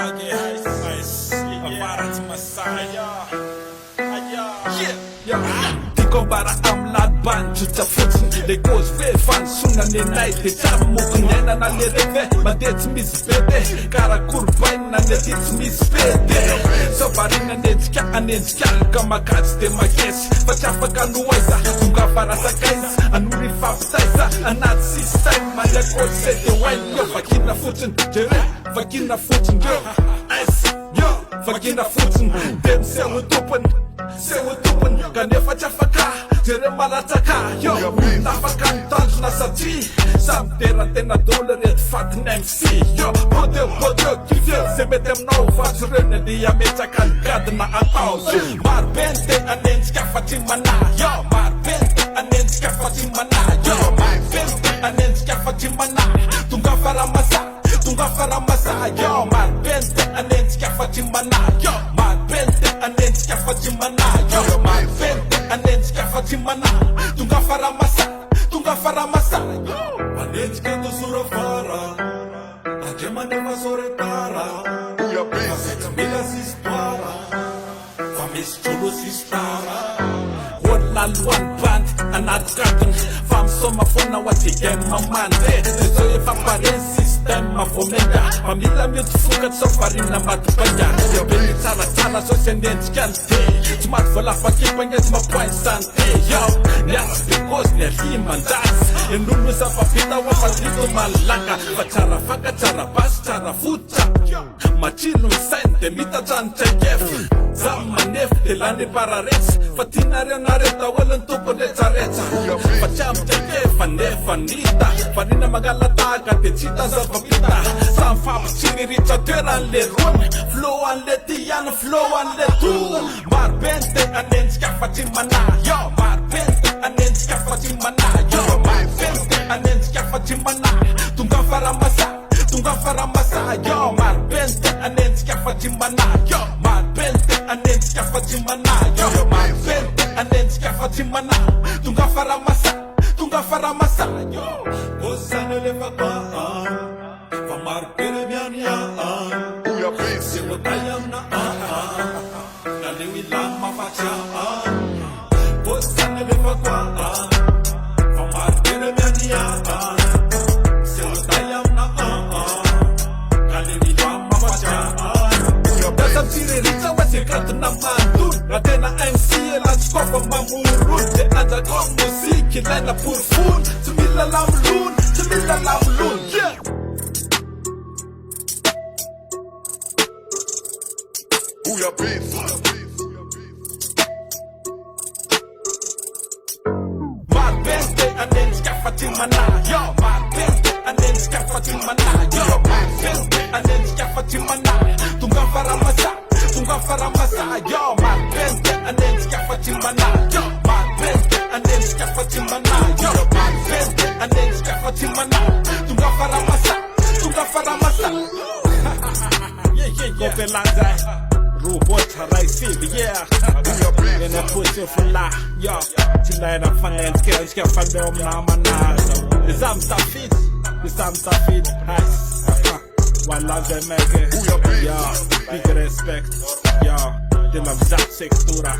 Tage heiß, Avara till Messiah. Tiko bara amlad band Chuta futsin Le goes ve fan suna ne night De chama mukun nena na le reve Ma det mis bebe Kara kurbain na ne dit mis bebe So barina ne tika ane tika Kama kats de ma kes Fachafa kanuwaisa Tunga para sa kaisa Anuri fapsaisa Anat sistai Ma le goes se de wine Yo vakina futsin Jere vakina futsin Yo Yo vakina futsin Dem se wutupan Kanefa chafaka Jere marataka Yo Nafaka tanj na sati Sam tera tena dollar et fat MC Yo Bodeu kifel Se metem nou Fats rene di ameta kan gad na atau Mar bente anens ka fatimana Yo Mar bente anens ka fatimana Yo Mar bente anens ka fatimana Tunga faramasa Yo Mar bente anens ka fatimana Yo Mar bente anens ka fatimana Yo Mar bente anens ka fatimana Tunga faramasa Anens ka to surafara Ajema ne masore para Faseta mila sistara Famis chulo sistara Wodla luan band Anad garden Fam soma fona wati ema mande Nezoye paparen sistema fomenda Famila mitufukat sofarina matupanya Yobeli tala so sendens kante Tumat vola fakipanyet mapain sante Yo, nyas because ne himan das Enulu sa papita wa patito malaka Fachara faka chara bas chara futa Machilu sente mita chante gef Zama nef elani para rex Fatina renareta walan tupo recha Facham teke fanefa nita Farina magalata kate chita za papita Sam fap chini richa teran le run Flow an le tiyan, flow an le tun Mar bente anens ka fatimana Yo, mar bente anens ka fatimana Yo, mar bente anens ka fatimana Tunga faramasa Yo, mar bente anens ka fatimana Yo, mar bente anens ka fatimana Yo, mar bente anens ka fatimana Tunga faramasa Yo, Osane le fakbaan Famar pere mianyaan Siwa tayang na Naliwi lang mapachaan Osane le fakbaan Famar pere mianyaan Siwa tayang na Naliwi lang mapachaan Dasam siri rica wasikat na mandun Ratena MC elans kofa mamurun De anda kong musik Ilay na purfun Tumila lamlun Yeah Booyah beats. Mar bente anens ka fatimana Yo Mar bente anens ka fatimana Yo Mar bente anens ka fatimana Tunga faramasa Yo Mar bente anens ka fatimana Yo Mar bente anens ka fatimana Yo Mar bente anens ka fatimana Tunga faramasa Kope langzai Robot harai sivi, yeah Yine pushing for la, yo Tonight I'm fangen ska fandom na manar Nizam Safid, has One love them mege, yo Big respect, yo De la vzat sektura,